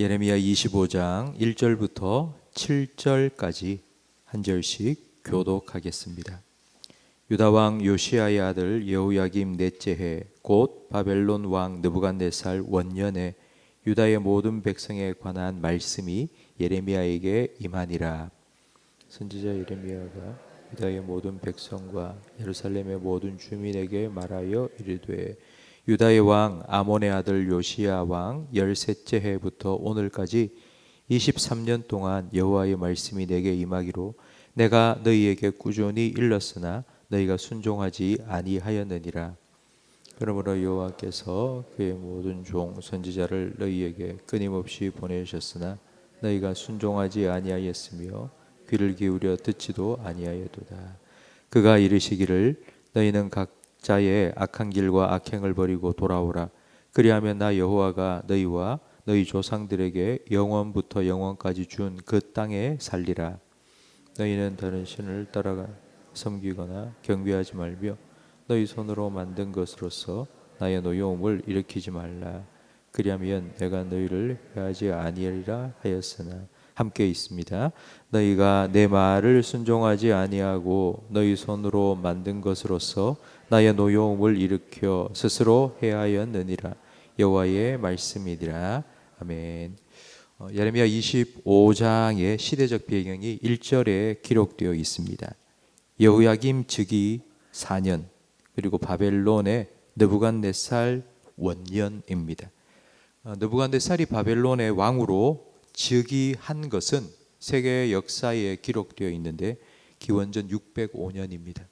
예레미야 25장 1절부터 7절까지 한 절씩 교독하겠습니다. 유다 왕 요시야의 아들 여호야김 넷째 해 곧 바벨론 왕 느부갓네살 원년에 유다의 모든 백성에 관한 말씀이 예레미야에게 임하니라. 선지자 예레미야가 유다의 모든 백성과 예루살렘의 모든 주민에게 말하여 이르되 유다의 왕 아몬의 아들 요시야 왕 13째 해부터 오늘까지 23년 동안 여호와의 말씀이 내게 임하기로 내가 너희에게 꾸준히 일렀으나 너희가 순종하지 아니하였느니라. 그러므로 여호와께서 그의 모든 종 선지자를 너희에게 끊임없이 보내셨으나 너희가 순종하지 아니하였으며 귀를 기울여 듣지도 아니하였도다. 그가 이르시기를 너희는 각자의 악한 길과 악행을 버리고 돌아오라. 그리하면 나 여호와가 너희와 너희 조상들에게 영원부터 영원까지 준 그 땅에 살리라. 너희는 다른 신을 따라가 섬기거나 경배하지 말며 너희 손으로 만든 것으로서 나의 노여움을 일으키지 말라. 그리하면 내가 너희를 해하지 아니하리라 하였으나 함께 있습니다. 너희가 내 말을 순종하지 아니하고 너희 손으로 만든 것으로서 나의 노여움을 일으켜 스스로 해하였느니라. 여호와의 말씀이니라. 아멘. 예레미야 25장의 시대적 배경이 1절에 기록되어 있습니다. 여호야김 즉위 4년 그리고 바벨론의 느부갓네살 원년입니다. 느부갓네살이 바벨론의 왕으로 즉위한 것은 세계 역사에 기록되어 있는데 기원전 605년입니다.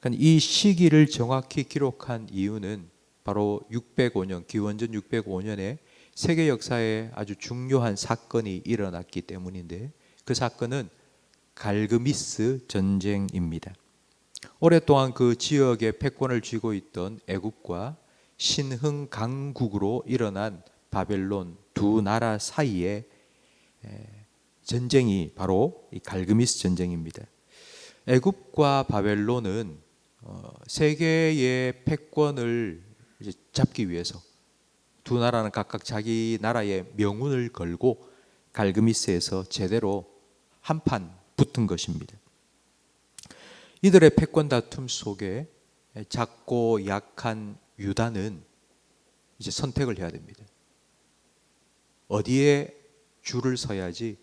그러니까 이 시기를 정확히 기록한 이유는 바로 605년, 기원전 605년에 세계 역사에 아주 중요한 사건이 일어났기 때문인데 그 사건은 갈그미스 전쟁입니다. 오랫동안 그 지역의 패권을 쥐고 있던 애굽과 신흥 강국으로 일어난 바벨론 두 나라 사이에 전쟁이 바로 이 갈그미스 전쟁입니다. 애굽과 바벨론은 세계의 패권을 이제 잡기 위해서 두 나라는 각각 자기 나라의 명운을 걸고 갈그미스에서 제대로 한판 붙은 것입니다. 이들의 패권 다툼 속에 작고 약한 유다는 이제 선택을 해야 됩니다. 어디에 줄을 서야지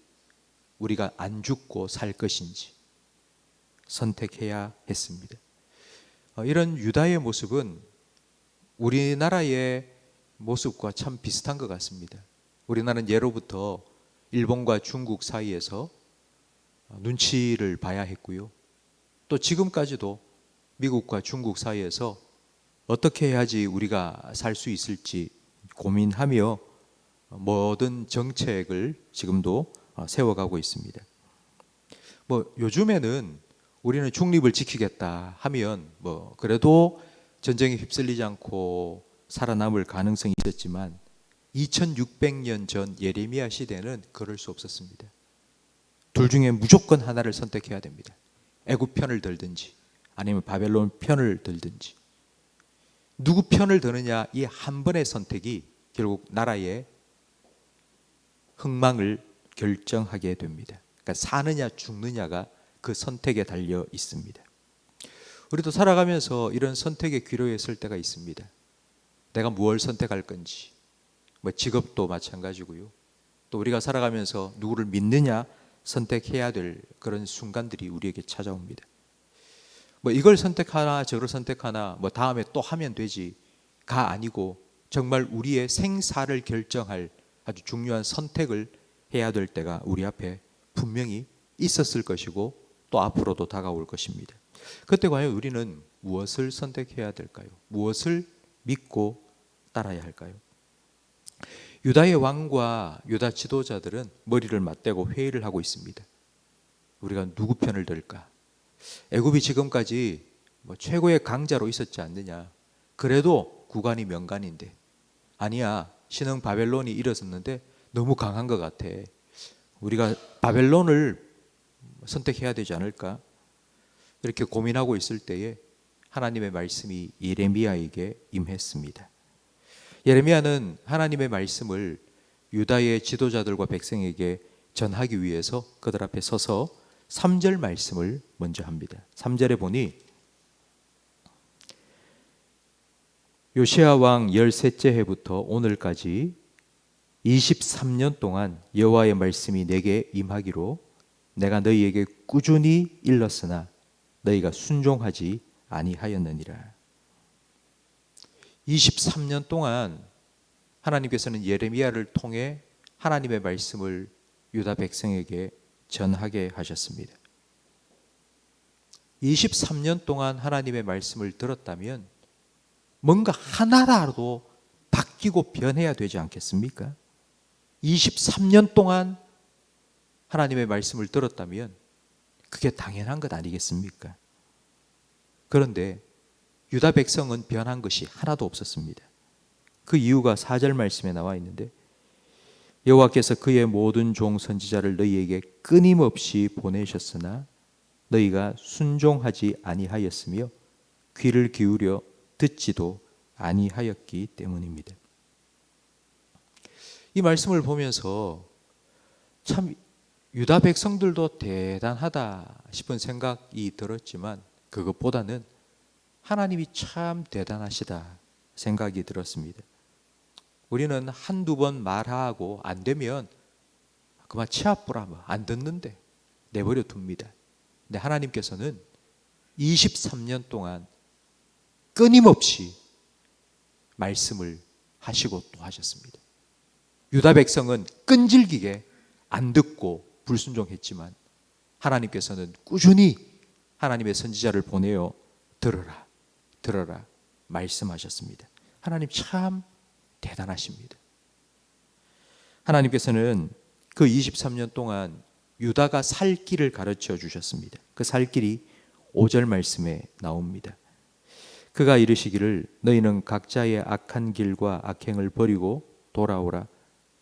우리가 안 죽고 살 것인지 선택해야 했습니다. 이런 유다의 모습은 우리나라의 모습과 참 비슷한 것 같습니다. 우리나라는 예로부터 일본과 중국 사이에서 눈치를 봐야 했고요. 또 지금까지도 미국과 중국 사이에서 어떻게 해야지 우리가 살 수 있을지 고민하며 모든 정책을 지금도 세워가고 있습니다. 요즘에는 우리는 중립을 지키겠다 하면 그래도 전쟁에 휩쓸리지 않고 살아남을 가능성이 있었지만 2600년 전 예레미야 시대는 그럴 수 없었습니다. 둘 중에 무조건 하나를 선택해야 됩니다. 애굽 편을 들든지 아니면 바벨론 편을 들든지. 누구 편을 드느냐 이 한 번의 선택이 결국 나라의 흥망을 결정하게 됩니다. 그러니까 사느냐 죽느냐가 그 선택에 달려 있습니다. 우리도 살아가면서 이런 선택의 기로에 설 때가 있습니다. 내가 무엇을 선택할 건지. 직업도 마찬가지고요. 또 우리가 살아가면서 누구를 믿느냐 선택해야 될 그런 순간들이 우리에게 찾아옵니다. 이걸 선택하나 저걸 선택하나 다음에 또 하면 되지가 아니고 정말 우리의 생사를 결정할 아주 중요한 선택을 해야 될 때가 우리 앞에 분명히 있었을 것이고 또 앞으로도 다가올 것입니다. 그때 과연 우리는 무엇을 선택해야 될까요? 무엇을 믿고 따라야 할까요? 유다의 왕과 유다 지도자들은 머리를 맞대고 회의를 하고 있습니다. 우리가 누구 편을 들까? 애굽이 지금까지 최고의 강자로 있었지 않느냐? 그래도 구간이 명간인데 아니야, 신흥 바벨론이 일어섰는데 너무 강한 것 같아. 우리가 바벨론을 선택해야 되지 않을까? 이렇게 고민하고 있을 때에 하나님의 말씀이 예레미야에게 임했습니다. 예레미야는 하나님의 말씀을 유다의 지도자들과 백성에게 전하기 위해서 그들 앞에 서서 3절 말씀을 먼저 합니다. 3절에 보니 요시야 왕 13째 해부터 오늘까지 23년 동안 여호와의 말씀이 내게 임하기로 내가 너희에게 꾸준히 일렀으나 너희가 순종하지 아니하였느니라. 23년 동안 하나님께서는 예레미야를 통해 하나님의 말씀을 유다 백성에게 전하게 하셨습니다. 23년 동안 하나님의 말씀을 들었다면 뭔가 하나라도 바뀌고 변해야 되지 않겠습니까? 23년 동안 하나님의 말씀을 들었다면 그게 당연한 것 아니겠습니까? 그런데 유다 백성은 변한 것이 하나도 없었습니다. 그 이유가 4절 말씀에 나와 있는데 여호와께서 그의 모든 종 선지자를 너희에게 끊임없이 보내셨으나 너희가 순종하지 아니하였으며 귀를 기울여 듣지도 아니하였기 때문입니다. 이 말씀을 보면서 참 유다 백성들도 대단하다 싶은 생각이 들었지만 그것보다는 하나님이 참 대단하시다 생각이 들었습니다. 우리는 한두 번 말하고 안 되면 그만 치아뿌라 안 듣는데 내버려 둡니다. 근데 하나님께서는 23년 동안 끊임없이 말씀을 하시고 또 하셨습니다. 유다 백성은 끈질기게 안 듣고 불순종했지만 하나님께서는 꾸준히 하나님의 선지자를 보내어 들어라, 들어라 말씀하셨습니다. 하나님 참 대단하십니다. 하나님께서는 그 23년 동안 유다가 살 길을 가르쳐 주셨습니다. 그 살 길이 5절 말씀에 나옵니다. 그가 이르시기를 너희는 각자의 악한 길과 악행을 버리고 돌아오라.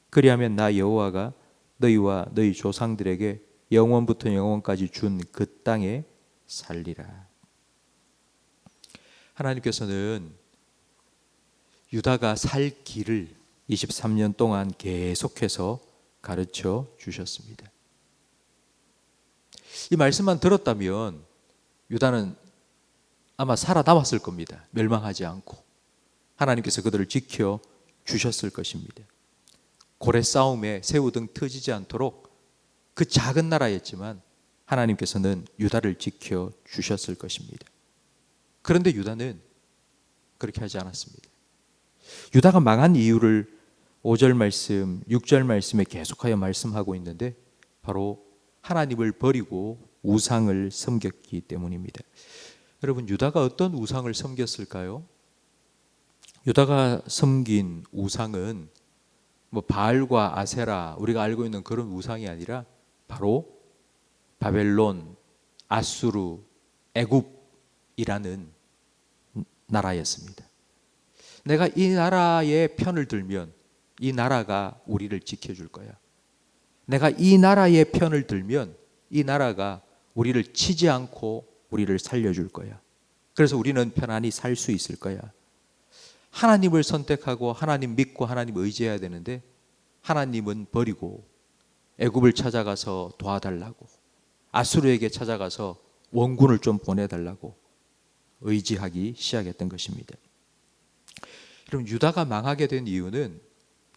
그리하면 나 여호와가 너희와 너희 조상들에게 영원부터 영원까지 준 그 땅에 살리라. 하나님께서는 유다가 살 길을 23년 동안 계속해서 가르쳐 주셨습니다. 이 말씀만 들었다면 유다는 아마 살아남았을 겁니다. 멸망하지 않고 하나님께서 그들을 지켜 주셨을 것입니다. 고래 싸움에 새우등 터지지 않도록 그 작은 나라였지만 하나님께서는 유다를 지켜 주셨을 것입니다. 그런데 유다는 그렇게 하지 않았습니다. 유다가 망한 이유를 5절 말씀, 6절 말씀에 계속하여 말씀하고 있는데 바로 하나님을 버리고 우상을 섬겼기 때문입니다. 여러분, 유다가 어떤 우상을 섬겼을까요? 유다가 섬긴 우상은 뭐 바알과 아세라, 우리가 알고 있는 그런 우상이 아니라 바로 바벨론, 아수르, 애굽이라는 나라였습니다. 내가 이 나라의 편을 들면 이 나라가 우리를 지켜줄 거야. 내가 이 나라의 편을 들면 이 나라가 우리를 치지 않고 우리를 살려줄 거야. 그래서 우리는 편안히 살 수 있을 거야. 하나님을 선택하고 하나님 믿고 하나님 의지해야 되는데 하나님은 버리고 애굽을 찾아가서 도와달라고, 아수르에게 찾아가서 원군을 좀 보내달라고 의지하기 시작했던 것입니다. 여러분, 유다가 망하게 된 이유는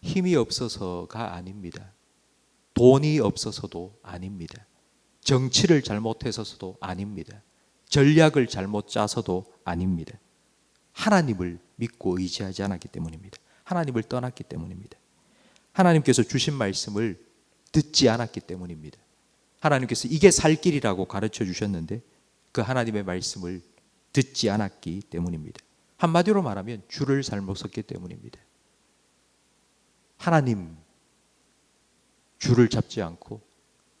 힘이 없어서가 아닙니다. 돈이 없어서도 아닙니다. 정치를 잘못해서도 아닙니다. 전략을 잘못 짜서도 아닙니다. 하나님을 믿고 의지하지 않았기 때문입니다. 하나님을 떠났기 때문입니다. 하나님께서 주신 말씀을 듣지 않았기 때문입니다. 하나님께서 이게 살 길이라고 가르쳐 주셨는데 그 하나님의 말씀을 듣지 않았기 때문입니다. 한마디로 말하면 줄을 잘못 섰기 때문입니다. 하나님 줄을 잡지 않고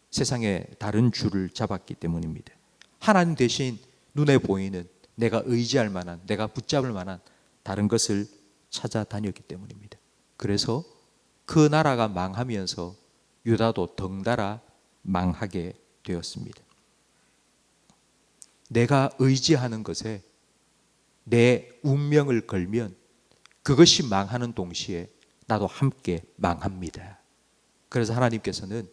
세상에 다른 줄을 잡았기 때문입니다. 하나님 대신 눈에 보이는 내가 의지할 만한, 내가 붙잡을 만한 다른 것을 찾아다녔기 때문입니다. 그래서 그 나라가 망하면서 유다도 덩달아 망하게 되었습니다. 내가 의지하는 것에 내 운명을 걸면 그것이 망하는 동시에 나도 함께 망합니다. 그래서 하나님께서는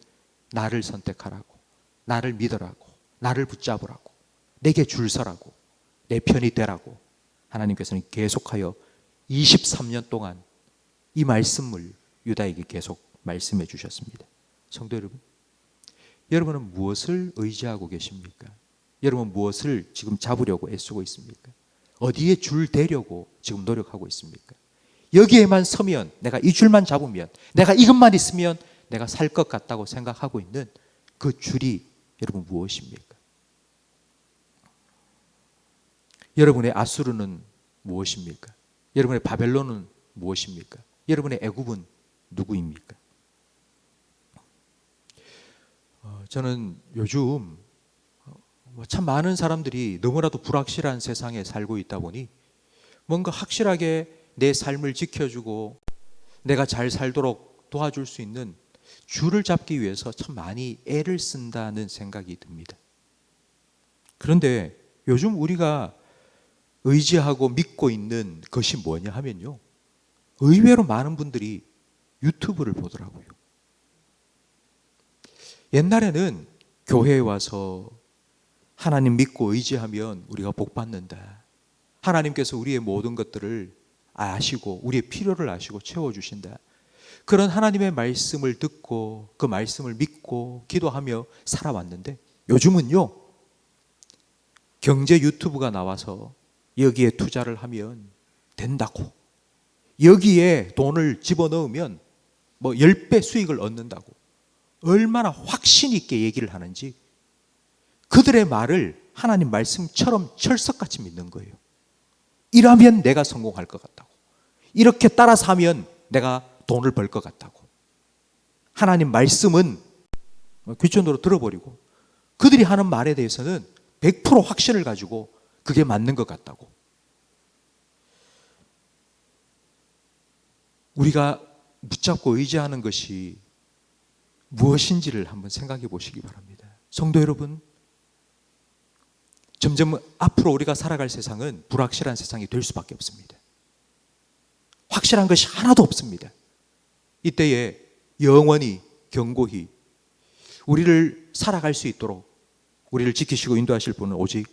나를 선택하라고, 나를 믿으라고, 나를 붙잡으라고, 내게 줄 서라고, 내 편이 되라고 하나님께서는 계속하여 23년 동안 이 말씀을 유다에게 계속 말씀해 주셨습니다. 성도 여러분, 여러분은 무엇을 의지하고 계십니까? 여러분 무엇을 지금 잡으려고 애쓰고 있습니까? 어디에 줄 대려고 지금 노력하고 있습니까? 여기에만 서면, 내가 이 줄만 잡으면, 내가 이것만 있으면 내가 살 것 같다고 생각하고 있는 그 줄이 여러분 무엇입니까? 여러분의 아수르는 무엇입니까? 여러분의 바벨론은 무엇입니까? 여러분의 애굽은 누구입니까? 저는 요즘 참 많은 사람들이 너무나도 불확실한 세상에 살고 있다 보니 뭔가 확실하게 내 삶을 지켜주고 내가 잘 살도록 도와줄 수 있는 줄을 잡기 위해서 참 많이 애를 쓴다는 생각이 듭니다. 그런데 요즘 우리가 의지하고 믿고 있는 것이 뭐냐 하면요, 의외로 많은 분들이 유튜브를 보더라고요. 옛날에는 교회에 와서 하나님 믿고 의지하면 우리가 복 받는다, 하나님께서 우리의 모든 것들을 아시고 우리의 필요를 아시고 채워주신다, 그런 하나님의 말씀을 듣고 그 말씀을 믿고 기도하며 살아왔는데, 요즘은요 경제 유튜브가 나와서 여기에 투자를 하면 된다고, 여기에 돈을 집어넣으면 뭐 10배 수익을 얻는다고 얼마나 확신 있게 얘기를 하는지 그들의 말을 하나님 말씀처럼 철석같이 믿는 거예요. 이러면 내가 성공할 것 같다고, 이렇게 따라서 하면 내가 돈을 벌 것 같다고, 하나님 말씀은 귀천으로 들어버리고 그들이 하는 말에 대해서는 100% 확신을 가지고 그게 맞는 것 같다고. 우리가 붙잡고 의지하는 것이 무엇인지를 한번 생각해 보시기 바랍니다. 성도 여러분, 점점 앞으로 우리가 살아갈 세상은 불확실한 세상이 될 수밖에 없습니다. 확실한 것이 하나도 없습니다. 이때에 영원히 견고히 우리를 살아갈 수 있도록 우리를 지키시고 인도하실 분은 오직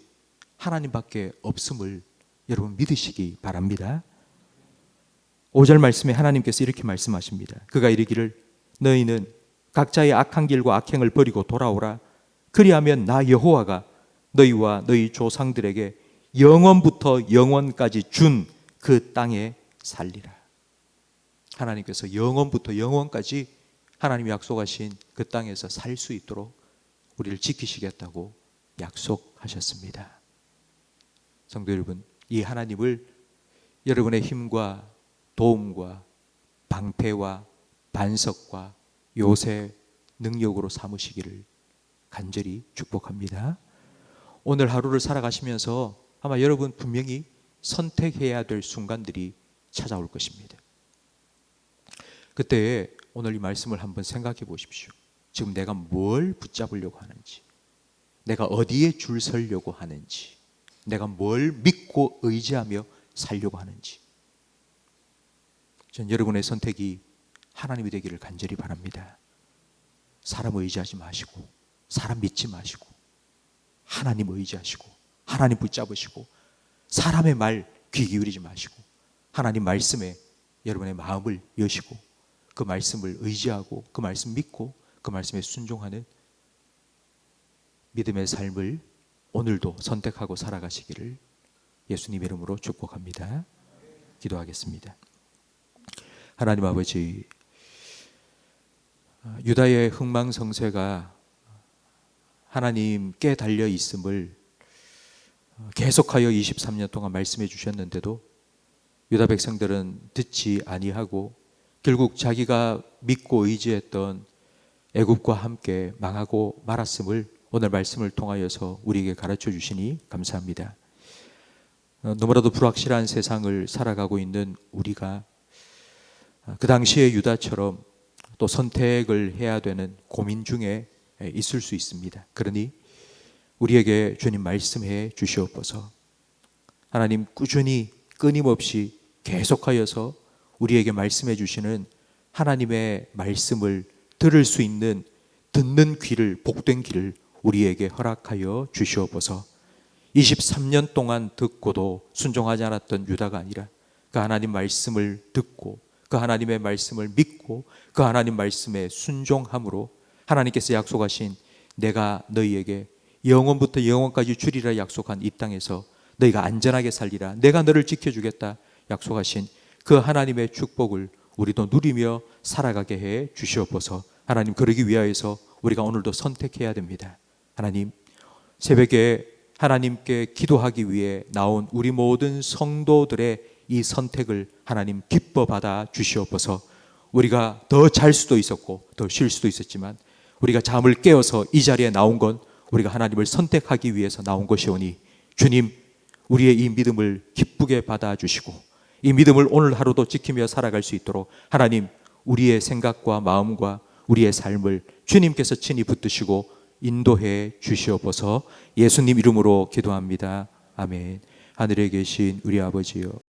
하나님밖에 없음을 여러분 믿으시기 바랍니다. 5절 말씀에 하나님께서 이렇게 말씀하십니다. 그가 이르기를 너희는 각자의 악한 길과 악행을 버리고 돌아오라. 그리하면 나 여호와가 너희와 너희 조상들에게 영원부터 영원까지 준 그 땅에 살리라. 하나님께서 영원부터 영원까지 하나님이 약속하신 그 땅에서 살 수 있도록 우리를 지키시겠다고 약속하셨습니다. 성도 여러분, 이 하나님을 여러분의 힘과 도움과 방패와 반석과 요새 능력으로 삼으시기를 간절히 축복합니다. 오늘 하루를 살아가시면서 아마 여러분 분명히 선택해야 될 순간들이 찾아올 것입니다. 그때 오늘 이 말씀을 한번 생각해 보십시오. 지금 내가 뭘 붙잡으려고 하는지, 내가 어디에 줄 서려고 하는지, 내가 뭘 믿고 의지하며 살려고 하는지. 전 여러분의 선택이 하나님이 되기를 간절히 바랍니다. 사람 의지하지 마시고, 사람 믿지 마시고, 하나님 의지하시고, 하나님 붙잡으시고, 사람의 말 귀 기울이지 마시고, 하나님 말씀에 여러분의 마음을 여시고 그 말씀을 의지하고 그 말씀 믿고 그 말씀에 순종하는 믿음의 삶을 오늘도 선택하고 살아가시기를 예수님 이름으로 축복합니다. 기도하겠습니다. 하나님 아버지, 유다의 흥망성쇠가 하나님께 달려 있음을 계속하여 23년 동안 말씀해 주셨는데도 유다 백성들은 듣지 아니하고 결국 자기가 믿고 의지했던 애굽과 함께 망하고 말았음을 오늘 말씀을 통하여서 우리에게 가르쳐 주시니 감사합니다. 너무나도 불확실한 세상을 살아가고 있는 우리가 그 당시의 유다처럼 또 선택을 해야 되는 고민 중에 있을 수 있습니다. 그러니 우리에게 주님 말씀해 주시옵소서. 하나님 꾸준히 끊임없이 계속하여서 우리에게 말씀해 주시는 하나님의 말씀을 들을 수 있는 듣는 귀를, 복된 귀를 우리에게 허락하여 주시옵소서. 23년 동안 듣고도 순종하지 않았던 유다가 아니라 그 하나님 말씀을 듣고 그 하나님의 말씀을 믿고 그 하나님 말씀에 순종함으로 하나님께서 약속하신 내가 너희에게 영원부터 영원까지 주리라 약속한 이 땅에서 너희가 안전하게 살리라, 내가 너를 지켜주겠다 약속하신 그 하나님의 축복을 우리도 누리며 살아가게 해 주시옵소서. 하나님, 그러기 위하여서 우리가 오늘도 선택해야 됩니다. 하나님, 새벽에 하나님께 기도하기 위해 나온 우리 모든 성도들의 이 선택을 하나님 기뻐 받아 주시옵소서. 우리가 더 잘 수도 있었고 더 쉴 수도 있었지만 우리가 잠을 깨어서 이 자리에 나온 건 우리가 하나님을 선택하기 위해서 나온 것이오니 주님, 우리의 이 믿음을 기쁘게 받아 주시고 이 믿음을 오늘 하루도 지키며 살아갈 수 있도록 하나님, 우리의 생각과 마음과 우리의 삶을 주님께서 친히 붙드시고 인도해 주시옵소서. 예수님 이름으로 기도합니다. 아멘. 하늘에 계신 우리 아버지여,